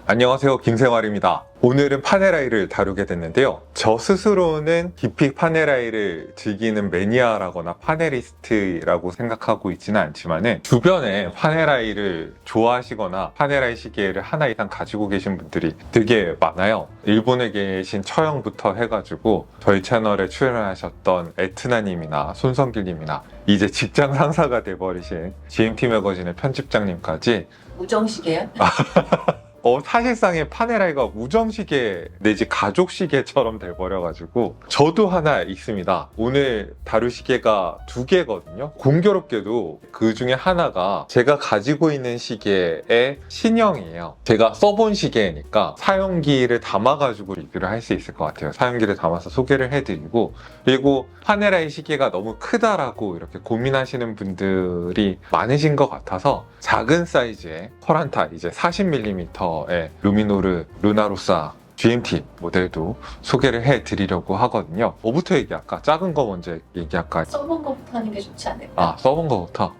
안녕하세요, 김생활입니다. 오늘은 파네라이를 다루게 됐는데요. 저 스스로는 깊이 파네라이를 즐기는 매니아라거나 파네리스트라고 생각하고 있지는 않지만 주변에 파네라이를 좋아하시거나 파네라이 시계를 하나 이상 가지고 계신 분들이 되게 많아요. 일본에 계신 처형부터 해가지고 저희 채널에 출연하셨던 에트나님이나 손성길님이나 이제 직장 상사가 돼버리신 GMT 매거진의 편집장님까지 우정시계요? 사실상의 파네라이가 우정시계 내지 가족시계처럼 돼버려가지고 저도 하나 있습니다. 오늘 다룰 시계가 두 개거든요. 공교롭게도 그 중에 하나가 제가 가지고 있는 시계의 신형이에요. 제가 써본 시계니까 사용기를 담아가지고 리뷰를 할 수 있을 것 같아요. 사용기를 담아서 소개를 해드리고, 그리고 파네라이 시계가 너무 크다라고 이렇게 고민하시는 분들이 많으신 것 같아서 작은 사이즈의 커란타 이제 40mm의 루미노르 루나로사 GMT 모델도 소개를 해드리려고 하거든요. 뭐부터 얘기할까? 작은 거 먼저 얘기할까? 써본 것부터 하는 게 좋지 않을까? 써본 거부터.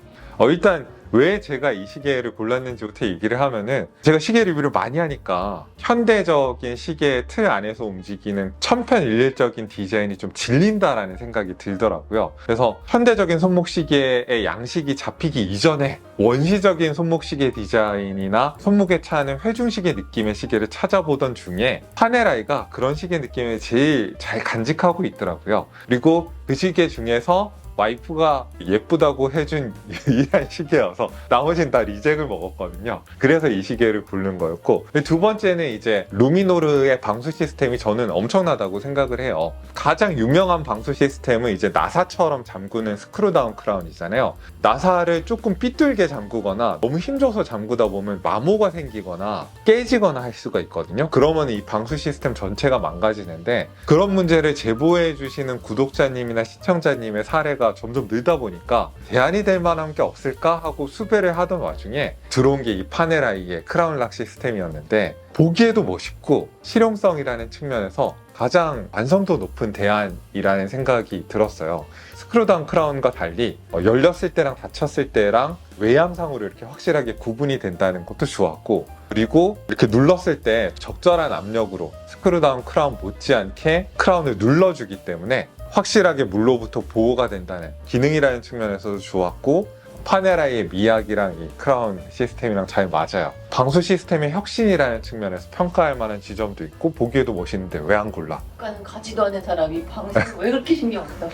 일단 왜 제가 이 시계를 골랐는지부터 얘기를 하면은, 제가 시계 리뷰를 많이 하니까 현대적인 시계 틀 안에서 움직이는 천편일률적인 디자인이 좀 질린다라는 생각이 들더라고요. 그래서 현대적인 손목시계의 양식이 잡히기 이전에 원시적인 손목시계 디자인이나 손목에 차는 회중시계 느낌의 시계를 찾아보던 중에 파네라이가 그런 시계 느낌을 제일 잘 간직하고 있더라고요. 그리고 그 시계 중에서 와이프가 예쁘다고 해준 이한 시계여서 나머지는 다 리젝을 먹었거든요. 그래서 이 시계를 고른 거였고, 두 번째는 이제 루미노르의 방수 시스템이 저는 엄청나다고 생각을 해요. 가장 유명한 방수 시스템은 이제 나사처럼 잠그는 스크루다운 크라운이잖아요. 나사를 조금 삐뚤게 잠그거나 너무 힘줘서 잠그다 보면 마모가 생기거나 깨지거나 할 수가 있거든요. 그러면 이 방수 시스템 전체가 망가지는데, 그런 문제를 제보해 주시는 구독자님이나 시청자님의 사례가 점점 늘다 보니까 대안이 될 만한 게 없을까 하고 수배를 하던 와중에 들어온 게 이 파네라이의 크라운 락 시스템이었는데, 보기에도 멋있고 실용성이라는 측면에서 가장 완성도 높은 대안이라는 생각이 들었어요. 스크루다운 크라운과 달리 열렸을 때랑 닫혔을 때랑 외양상으로 이렇게 확실하게 구분이 된다는 것도 좋았고, 그리고 이렇게 눌렀을 때 적절한 압력으로 스크루다운 크라운 못지않게 크라운을 눌러주기 때문에 확실하게 물로부터 보호가 된다는 기능이라는 측면에서도 좋았고, 파네라이의 미학이랑 이 크라운 시스템이랑 잘 맞아요. 방수 시스템의 혁신이라는 측면에서 평가할 만한 지점도 있고, 보기에도 멋있는데 왜 안 골라? 국가는 가지도 않은 사람이 방송 왜 그렇게 신경 써?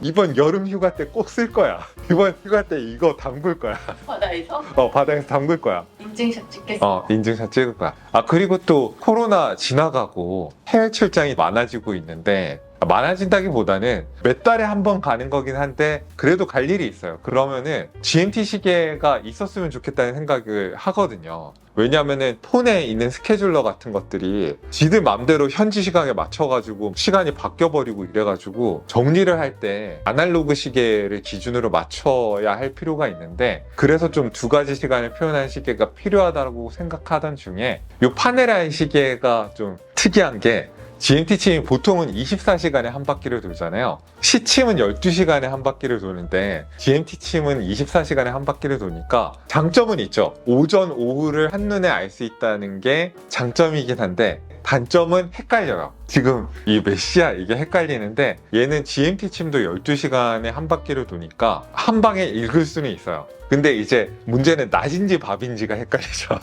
이번 여름 휴가 때 꼭 쓸 거야. 이번 휴가 때 이거 담글 거야. 바다에서? 바다에서 담글 거야. 인증샷 찍겠어. 인증샷 찍을 거야. 그리고 또 코로나 지나가고 해외 출장이 많아지고 있는데, 많아진다기보다는 몇 달에 한 번 가는 거긴 한데 그래도 갈 일이 있어요. 그러면은 GMT 시계가 있었으면 좋겠다는 생각을 하거든요. 왜냐면은 폰에 있는 스케줄러 같은 것들이 지들 맘대로 현지 시간에 맞춰가지고 시간이 바뀌어버리고 이래가지고 정리를 할 때 아날로그 시계를 기준으로 맞춰야 할 필요가 있는데, 그래서 좀 두 가지 시간을 표현한 시계가 필요하다고 생각하던 중에 이 파네라이 시계가 좀 특이한 게, GMT 침이 보통은 24시간에 한 바퀴를 돌잖아요. 시침은 12시간에 한 바퀴를 도는데 GMT 침은 24시간에 한 바퀴를 도니까 장점은 있죠. 오전, 오후를 한눈에 알 수 있다는 게 장점이긴 한데, 단점은 헷갈려요. 지금 이 몇 시야 이게 헷갈리는데, 얘는 GMT 침도 12시간에 한 바퀴를 도니까 한 방에 읽을 수는 있어요. 근데 이제 문제는 낮인지 밤인지가 헷갈리죠.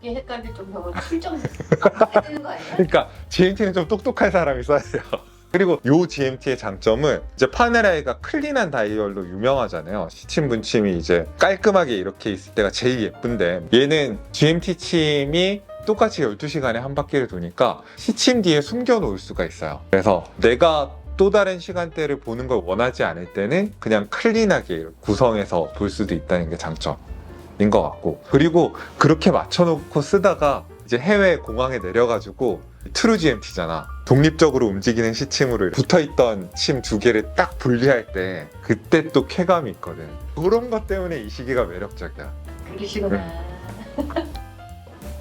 그게 헷갈릴 정도로 출정해야 되는 거 아니야? 그러니까 GMT는 좀 똑똑한 사람이 써야 돼요. 그리고 이 GMT의 장점은 이제 파네라이가 클린한 다이얼로 유명하잖아요. 시침 분침이 이제 깔끔하게 이렇게 있을 때가 제일 예쁜데, 얘는 GMT 침이 똑같이 12시간에 한 바퀴를 도니까 시침 뒤에 숨겨 놓을 수가 있어요. 그래서 내가 또 다른 시간대를 보는 걸 원하지 않을 때는 그냥 클린하게 구성해서 볼 수도 있다는 게 장점인 것 같고, 그리고 그렇게 맞춰놓고 쓰다가 이제 해외 공항에 내려가지고 트루 GMT잖아. 독립적으로 움직이는 시침으로 붙어있던 침 두 개를 딱 분리할 때 그때 또 쾌감이 있거든. 그런 것 때문에 이 시계가 매력적이야. 그러시구나.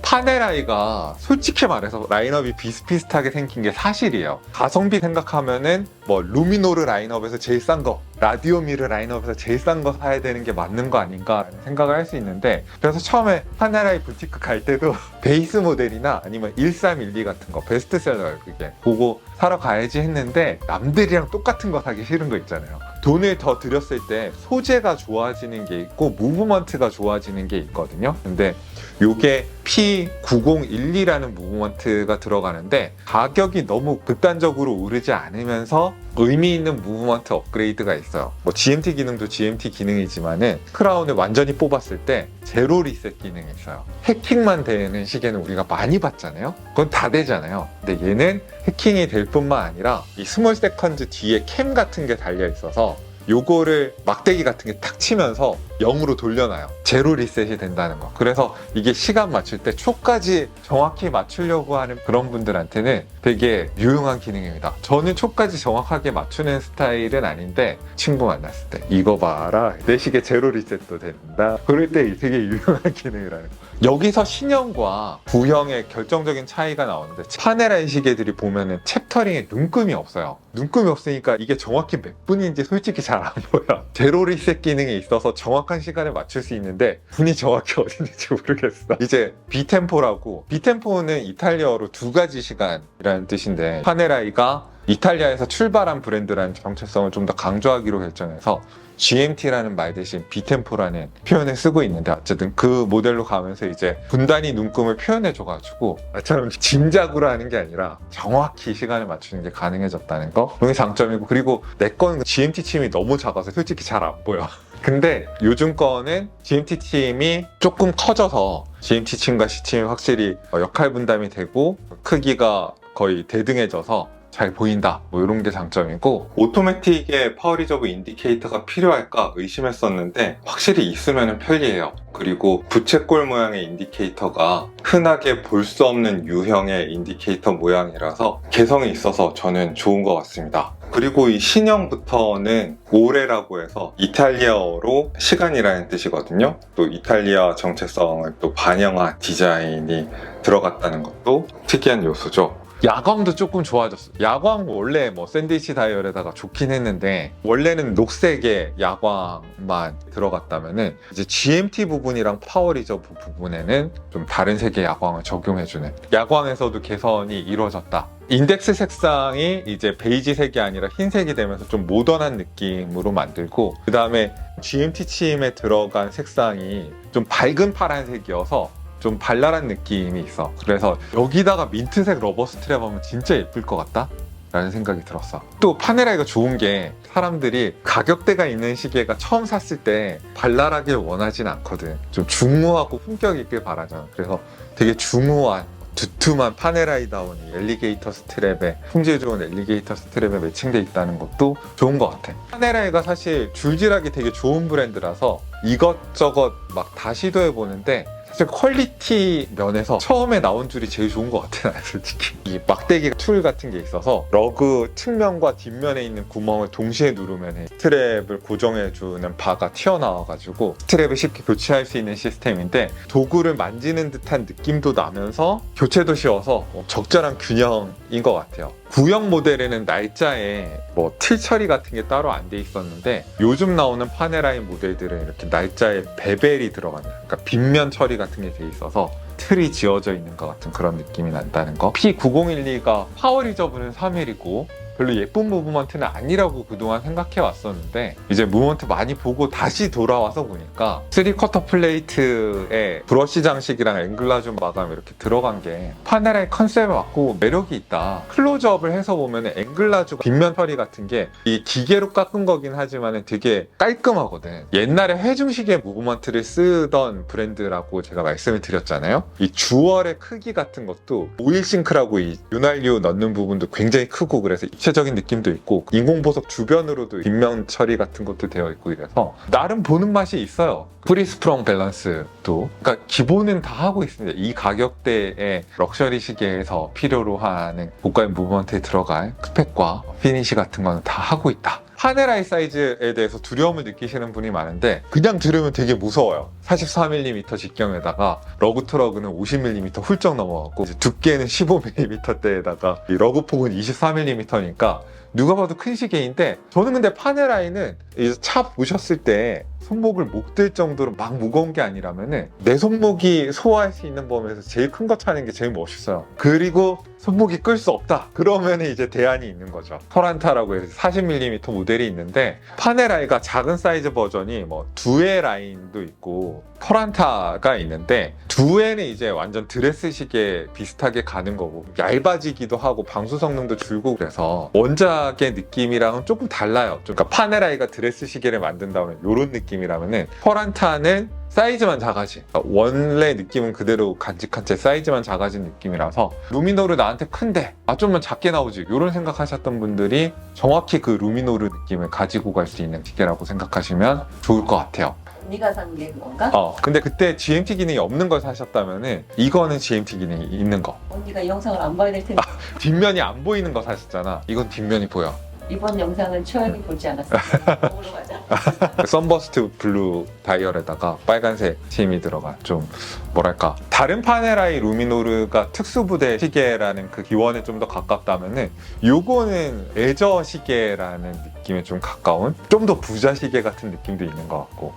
파네라이가 솔직히 말해서 라인업이 비슷비슷하게 생긴 게 사실이에요. 가성비 생각하면은 뭐 루미노르 라인업에서 제일 싼 거 라디오미르 라인업에서 제일 싼 거 사야 되는 게 맞는 거 아닌가 생각을 할 수 있는데, 그래서 처음에 파네라이 부티크 갈 때도 베이스 모델이나 아니면 1312 같은 거 베스트셀러예요. 그게 보고 사러 가야지 했는데 남들이랑 똑같은 거 사기 싫은 거 있잖아요. 돈을 더 들였을 때 소재가 좋아지는 게 있고 무브먼트가 좋아지는 게 있거든요. 근데 요게 P9012라는 무브먼트가 들어가는데 가격이 너무 극단적으로 오르지 않으면서 의미 있는 무브먼트 업그레이드가 있어요. 뭐 GMT 기능도 GMT 기능이지만은 크라운을 완전히 뽑았을 때 제로 리셋 기능이 있어요. 해킹만 되는 시계는 우리가 많이 봤잖아요. 그건 다 되잖아요. 근데 얘는 해킹이 될 뿐만 아니라 이 스몰 세컨즈 뒤에 캠 같은 게 달려 있어서 요거를 막대기 같은 게 탁 치면서 0으로 돌려놔요. 제로 리셋이 된다는 거. 그래서 이게 시간 맞출 때 초까지 정확히 맞추려고 하는 그런 분들한테는 되게 유용한 기능입니다. 저는 초까지 정확하게 맞추는 스타일은 아닌데 친구 만났을 때 이거 봐라, 내 시계 제로 리셋도 된다, 그럴 때 되게 유용한 기능이라는 거. 여기서 신형과 구형의 결정적인 차이가 나오는데, 파네라이 시계들이 보면은 챕터링에 눈금이 없어요. 눈금이 없으니까 이게 정확히 몇 분인지 솔직히 잘 안 보여. 제로 리셋 기능이 있어서 정확한 시간을 맞출 수 있는데 분이 정확히 어딘지 모르겠어. 이제 비템포라고, 비템포는 이탈리아어로 2가지 시간이라는 뜻인데, 파네라이가 이탈리아에서 출발한 브랜드라는 정체성을 좀 더 강조하기로 결정해서 GMT라는 말 대신 비템포라는 표현을 쓰고 있는데, 어쨌든 그 모델로 가면서 이제 분단위 눈금을 표현해줘가지고 나처럼 짐작으로 하는 게 아니라 정확히 시간을 맞추는 게 가능해졌다는 거, 그게 장점이고, 그리고 내 거는 GMT 침이 너무 작아서 솔직히 잘 안 보여. 근데 요즘 거는 GMT 침이 조금 커져서 GMT 침과 C침이 확실히 역할 분담이 되고 크기가 거의 대등해져서 잘 보인다, 뭐 이런 게 장점이고, 오토매틱에 파워리저브 인디케이터가 필요할까 의심했었는데 확실히 있으면 편리해요. 그리고 부채꼴 모양의 인디케이터가 흔하게 볼 수 없는 유형의 인디케이터 모양이라서 개성이 있어서 저는 좋은 것 같습니다. 그리고 이 신형부터는 오레라고 해서 이탈리아어로 시간이라는 뜻이거든요. 또 이탈리아 정체성을 또 반영한 디자인이 들어갔다는 것도 특이한 요소죠. 야광도 조금 좋아졌어. 야광 원래 뭐 샌드위치 다이얼에다가 좋긴 했는데, 원래는 녹색의 야광만 들어갔다면은 이제 GMT 부분이랑 파워 리저브 부분에는 좀 다른 색의 야광을 적용해주는, 야광에서도 개선이 이루어졌다. 인덱스 색상이 이제 베이지색이 아니라 흰색이 되면서 좀 모던한 느낌으로 만들고, 그 다음에 GMT 침에 들어간 색상이 좀 밝은 파란색이어서 좀 발랄한 느낌이 있어. 그래서 여기다가 민트색 러버 스트랩 하면 진짜 예쁠 것 같다? 라는 생각이 들었어. 또 파네라이가 좋은 게, 사람들이 가격대가 있는 시계가 처음 샀을 때 발랄하게 원하진 않거든. 좀 중후하고 품격 있길 바라잖아. 그래서 되게 중후한 두툼한 파네라이다운 엘리게이터 스트랩에, 품질 좋은 엘리게이터 스트랩에 매칭돼 있다는 것도 좋은 것 같아. 파네라이가 사실 줄질하기 되게 좋은 브랜드라서 이것저것 막 다 시도해 보는데, 사실 퀄리티 면에서 처음에 나온 줄이 제일 좋은 것 같아, 난 솔직히. 이 막대기 툴 같은 게 있어서 러그 측면과 뒷면에 있는 구멍을 동시에 누르면 스트랩을 고정해주는 바가 튀어나와가지고 스트랩을 쉽게 교체할 수 있는 시스템인데, 도구를 만지는 듯한 느낌도 나면서 교체도 쉬워서 적절한 균형인 것 같아요. 구형 모델에는 날짜에 뭐 틀 처리 같은 게 따로 안 돼 있었는데, 요즘 나오는 파네라인 모델들은 이렇게 날짜에 베벨이 들어가는, 그러니까 빗면 처리 같은 게 돼 있어서 틀이 지어져 있는 것 같은 그런 느낌이 난다는 거. P9012가 파워 리저브는 3mm이고 별로 예쁜 무브먼트는 아니라고 그동안 생각해 왔었는데, 이제 무브먼트 많이 보고 다시 돌아와서 보니까 3쿼터 플레이트에 브러쉬 장식이랑 앵글라주 마감 이렇게 들어간 게 파네라의 컨셉에 맞고 매력이 있다. 클로즈업을 해서 보면 앵글라주 빗면 처리 같은 게 이 기계로 깎은 거긴 하지만 되게 깔끔하거든. 옛날에 회중식의 무브먼트를 쓰던 브랜드라고 제가 말씀을 드렸잖아요. 이 주얼의 크기 같은 것도 오일 싱크라고 이 윤활유 넣는 부분도 굉장히 크고, 그래서 입체적인 느낌도 있고, 인공보석 주변으로도 빗면 처리 같은 것도 되어 있고, 이래서 나름 보는 맛이 있어요. 프리스프렁 밸런스도, 그러니까 기본은 다 하고 있습니다. 이 가격대의 럭셔리 시계에서 필요로 하는 고가의 무브먼트에 들어갈 스펙과 피니시 같은 거는 다 하고 있다. 파네라이 사이즈에 대해서 두려움을 느끼시는 분이 많은데, 그냥 들으면 되게 무서워요. 44mm 직경에다가 러그 트러그는 50mm 훌쩍 넘어갔고, 두께는 15mm대에다가 이 러그 폭은 24mm니까 누가 봐도 큰 시계인데 저는 근데 파네라이는 이제 차 보셨을 때 손목을 못 들 정도로 막 무거운 게 아니라면은 내 손목이 소화할 수 있는 범위에서 제일 큰 거 차는 게 제일 멋있어요. 그리고 손목이 끌 수 없다. 그러면 이제 대안이 있는 거죠. 터란타라고 해서 40mm 모델이 있는데 파네라이가 작은 사이즈 버전이 뭐 두에 라인도 있고 터란타가 있는데 두에는 이제 완전 드레스 시계 비슷하게 가는 거고 얇아지기도 하고 방수 성능도 줄고 그래서 원작의 느낌이랑은 조금 달라요. 그러니까 파네라이가 드레스 시계를 만든다면 이런 느낌이라면은 터란타는 사이즈만 작아진 원래 느낌은 그대로 간직한 채 사이즈만 작아진 느낌이라서 루미노르 나한테 큰데 좀만 작게 나오지 이런 생각하셨던 분들이 정확히 그 루미노르 느낌을 가지고 갈 수 있는 기계라고 생각하시면 좋을 것 같아요. 언니가 산 게 그건가? 근데 그때 GMT 기능이 없는 걸 사셨다면은 이거는 GMT 기능이 있는 거. 언니가 이 영상을 안 봐야 될 텐데 뒷면이 안 보이는 거 사셨잖아. 이건 뒷면이 보여. 이번 영상은 초연이 보지 않았어요. 먹으러 가자. 썬버스트 블루 다이얼에다가 빨간색 팀이 들어가 좀 뭐랄까 다른 파네라이 루미노르가 특수부대 시계라는 그 기원에 좀 더 가깝다면은 요거는 레저 시계라는 느낌에 좀 가까운 좀 더 부자 시계 같은 느낌도 있는 것 같고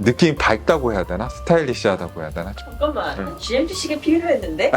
느낌이 밝다고 해야 되나? 스타일리시하다고 해야 되나? 잠깐만 GMT 시계 필요했는데?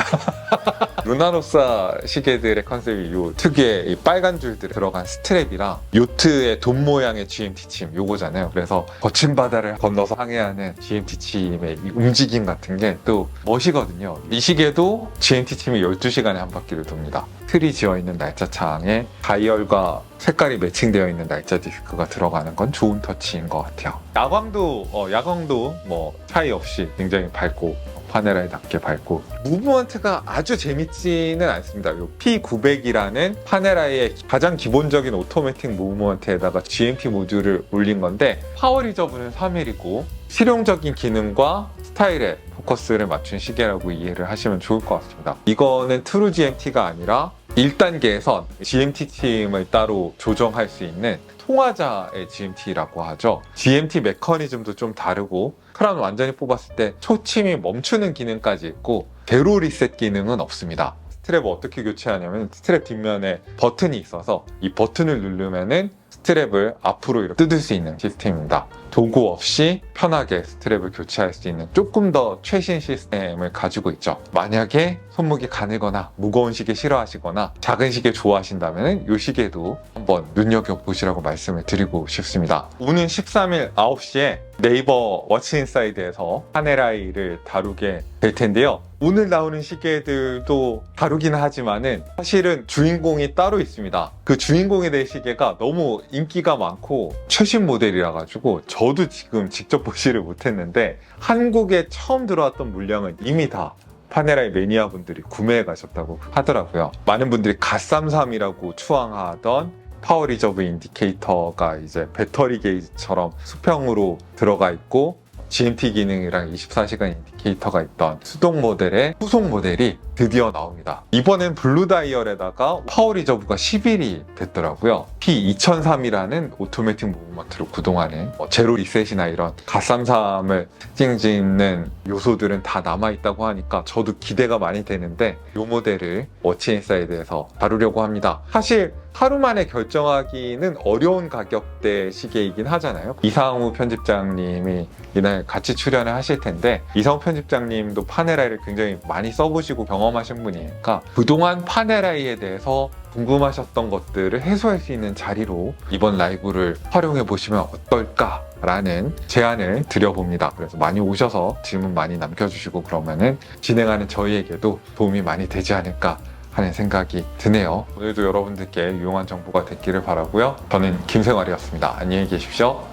루나로사 시계들의 컨셉이 요 특유의 이 빨간 줄들이 들어간 스트랩이랑 요트의 돔 모양의 GMT 침 요거잖아요. 그래서 거친 바다를 건너서 항해하는 GMT 침의 이 움직임 같은 게 또 멋이거든요. 이 시계도 GMT 침이 12시간에 한 바퀴를 돕니다. 틀이 지어있는 날짜창에 다이얼과 색깔이 매칭되어 있는 날짜 디스크가 들어가는 건 좋은 터치인 것 같아요. 야광도 뭐 차이 없이 굉장히 밝고 파네라이답게 밝고 무브먼트가 아주 재밌지는 않습니다. 요 P900이라는 파네라이의 가장 기본적인 오토매틱 무브먼트에다가 GMT 모듈을 올린 건데 파워 리저브는 3L이고 실용적인 기능과 스타일에 포커스를 맞춘 시계라고 이해를 하시면 좋을 것 같습니다. 이거는 트루 GMT가 아니라 1단계에선 GMT 팀을 따로 조정할 수 있는 통화자의 GMT라고 하죠. GMT 메커니즘도 좀 다르고 크라운 완전히 뽑았을 때 초침이 멈추는 기능까지 있고 제로 리셋 기능은 없습니다. 스트랩을 어떻게 교체하냐면 스트랩 뒷면에 버튼이 있어서 이 버튼을 누르면은 스트랩을 앞으로 이렇게 뜯을 수 있는 시스템입니다. 도구 없이 편하게 스트랩을 교체할 수 있는 조금 더 최신 시스템을 가지고 있죠. 만약에 손목이 가늘거나 무거운 시계 싫어하시거나 작은 시계 좋아하신다면 이 시계도 한번 눈여겨보시라고 말씀을 드리고 싶습니다. 오는 13일 9시에 네이버 워치인사이드에서 파네라이를 다루게 될 텐데요. 오늘 나오는 시계들도 다루기는 하지만은 사실은 주인공이 따로 있습니다. 그 주인공에 대한 시계가 너무 인기가 많고 최신 모델이라 가지고 저도 지금 직접 보지를 못했는데 한국에 처음 들어왔던 물량은 이미 다 파네라이 매니아 분들이 구매해 가셨다고 하더라고요. 많은 분들이 갓33이라고 추앙하던 파워 리저브 인디케이터가 이제 배터리 게이지처럼 수평으로 들어가 있고 GMT 기능이랑 24시간 인디케이터가 있던 수동 모델의 후속 모델이 드디어 나옵니다. 이번엔 블루 다이얼에다가 파워 리저브가 10일이 됐더라고요. P2003이라는 오토매틱 무브먼트로 구동하는 제로 리셋이나 이런 갓33을 특징 짓는 요소들은 다 남아있다고 하니까 저도 기대가 많이 되는데 이 모델을 워치인사이드에서 다루려고 합니다. 사실 하루 만에 결정하기는 어려운 가격대 시계이긴 하잖아요. 이상우 편집장님이 이날 같이 출연을 하실 텐데 이상우 편집장님도 파네라이를 굉장히 많이 써보시고 경험하신 분이니까 그동안 파네라이에 대해서 궁금하셨던 것들을 해소할 수 있는 자리로 이번 라이브를 활용해 보시면 어떨까 라는 제안을 드려봅니다. 그래서 많이 오셔서 질문 많이 남겨주시고 그러면은 진행하는 저희에게도 도움이 많이 되지 않을까 하는 생각이 드네요. 오늘도 여러분들께 유용한 정보가 됐기를 바라고요. 저는 김생활이었습니다. 안녕히 계십시오.